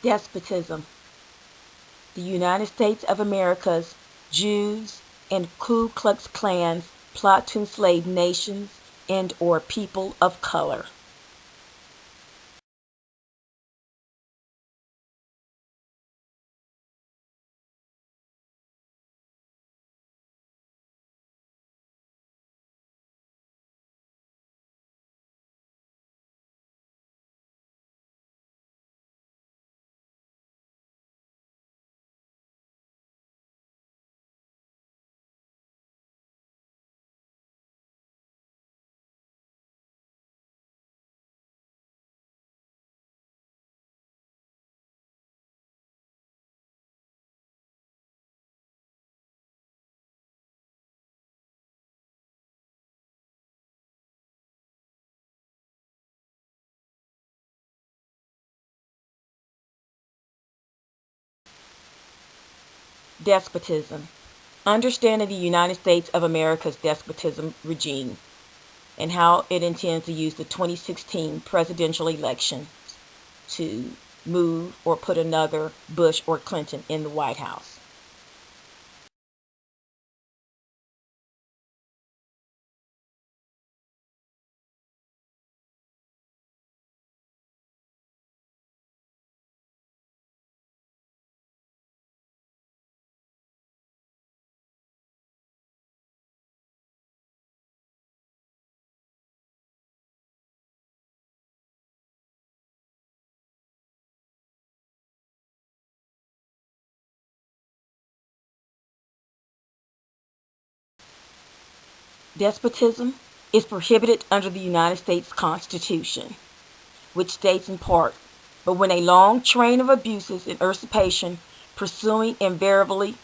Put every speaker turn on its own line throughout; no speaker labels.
Despotism. The United States of America's Jews and Ku Klux Klans plot to enslave nations and/or people of color. Despotism. Understanding the United States of America's despotism regime and how it intends to use the 2016 presidential election to move or put another Bush or Clinton in the White House. Despotism is prohibited under the United States Constitution, which states in part, but when a long train of abuses and usurpation pursuing invariably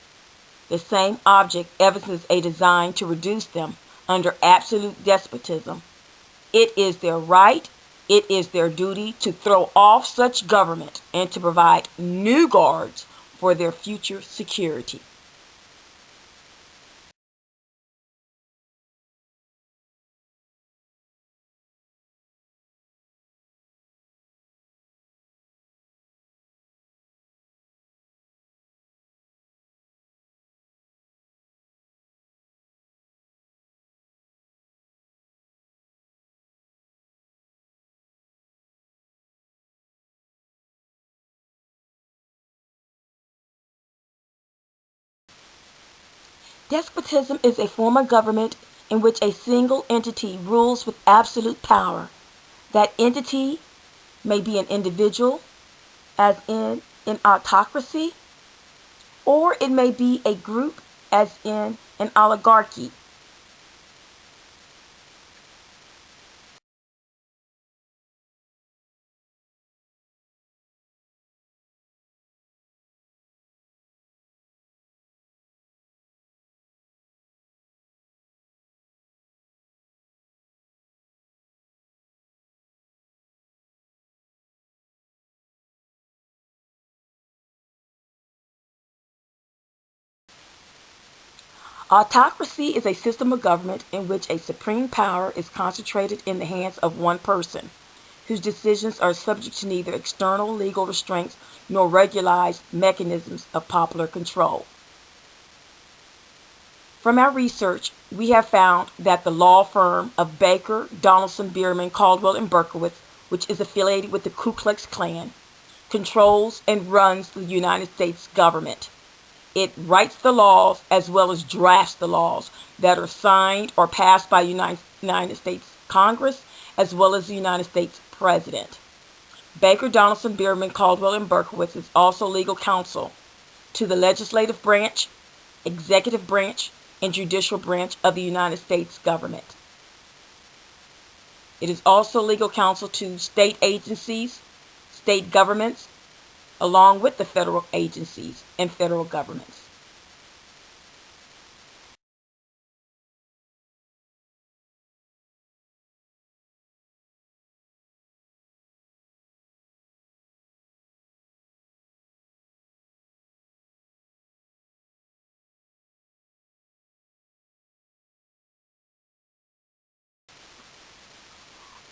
the same object evidences a design to reduce them under absolute despotism, it is their right, it is their duty to throw off such government and to provide new guards for their future security. Despotism is a form of government in which a single entity rules with absolute power. That entity may be an individual, as in an autocracy, or it may be a group, as in an oligarchy. Autocracy is a system of government in which a supreme power is concentrated in the hands of one person, whose decisions are subject to neither external legal restraints nor regularized mechanisms of popular control. From our research, we have found that the law firm of Baker, Donaldson, Bierman, Caldwell, and Berkowitz, which is affiliated with the Ku Klux Klan, controls and runs the United States government. It writes the laws as well as drafts the laws that are signed or passed by United States Congress as well as the United States President. Baker, Donaldson, Bierman, Caldwell, and Berkowitz is also legal counsel to the legislative branch, executive branch, and judicial branch of the United States government. It is also legal counsel to state agencies, state governments, along with the federal agencies and federal governments.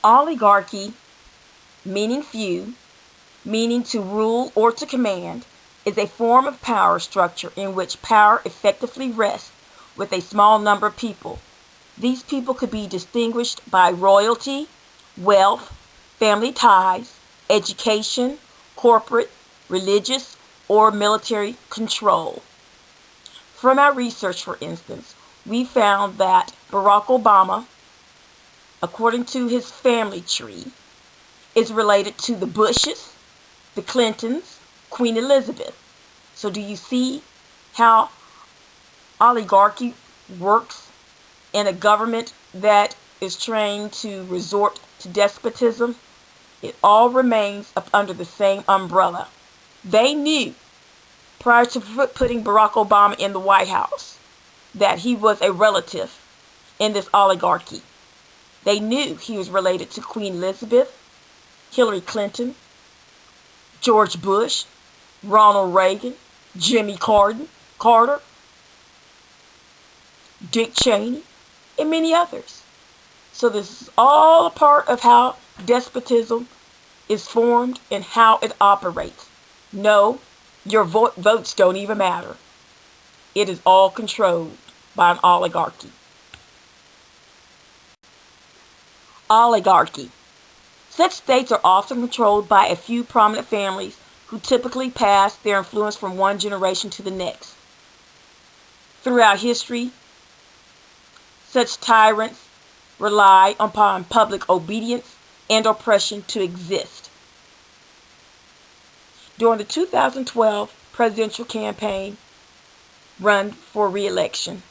Oligarchy, meaning few, meaning to rule or to command, is a form of power structure in which power effectively rests with a small number of people. These people could be distinguished by royalty, wealth, family ties, education, corporate, religious, or military control. From our research, for instance, we found that Barack Obama, according to his family tree, is related to the Bushes, the Clintons, Queen Elizabeth. So do you see how oligarchy works in a government that is trained to resort to despotism? It all remains up under the same umbrella. They knew prior to putting Barack Obama in the White House that he was a relative in this oligarchy. They knew he was related to Queen Elizabeth, Hillary Clinton, George Bush, Ronald Reagan, Jimmy Carter, Dick Cheney, and many others. So this is all a part of how despotism is formed and how it operates. No, your votes don't even matter. It is all controlled by an oligarchy. Oligarchy. Such states are often controlled by a few prominent families who typically pass their influence from one generation to the next. Throughout history, such tyrants rely upon public obedience and oppression to exist. During the 2012 presidential campaign run for re-election,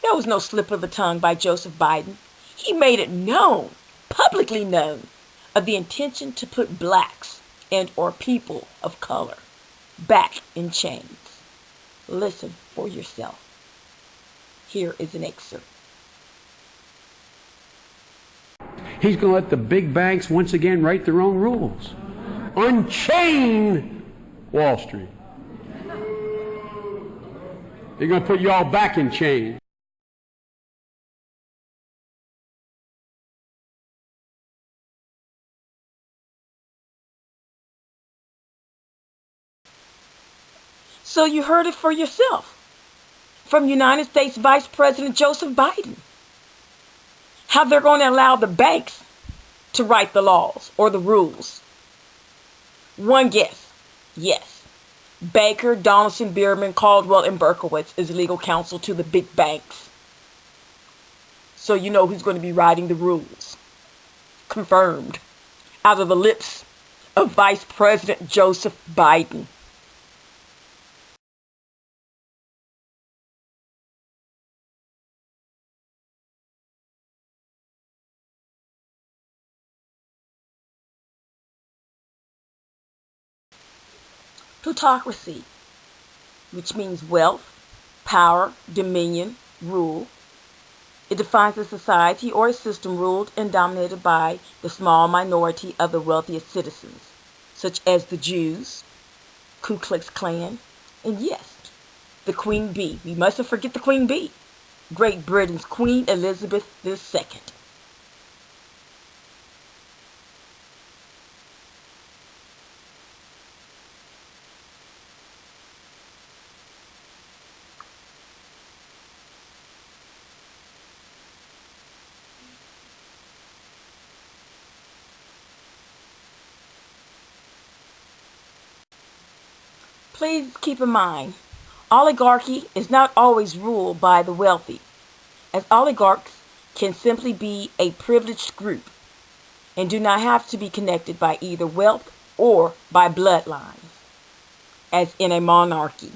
there was no slip of the tongue by Joseph Biden. He made it known, publicly known, of the intention to put blacks and or people of color back in chains. Listen for yourself. Here is an excerpt.
He's going to let the big banks once again write their own rules. Unchain Wall Street. They're going to put you all back in chains.
So you heard it for yourself from United States Vice President Joseph Biden. How they're going to allow the banks to write the laws or the rules. One guess. Yes. Baker, Donaldson, Bierman, Caldwell, and Berkowitz is legal counsel to the big banks. So you know who's going to be writing the rules. Confirmed. Out of the lips of Vice President Joseph Biden. Plutocracy, which means wealth, power, dominion, rule. It defines a society or a system ruled and dominated by the small minority of the wealthiest citizens, such as the Jews, Ku Klux Klan, and yes, the Queen Bee. We mustn't forget the Queen Bee, Great Britain's Queen Elizabeth II. Please keep in mind, oligarchy is not always ruled by the wealthy, as oligarchs can simply be a privileged group and do not have to be connected by either wealth or by bloodlines, as in a monarchy.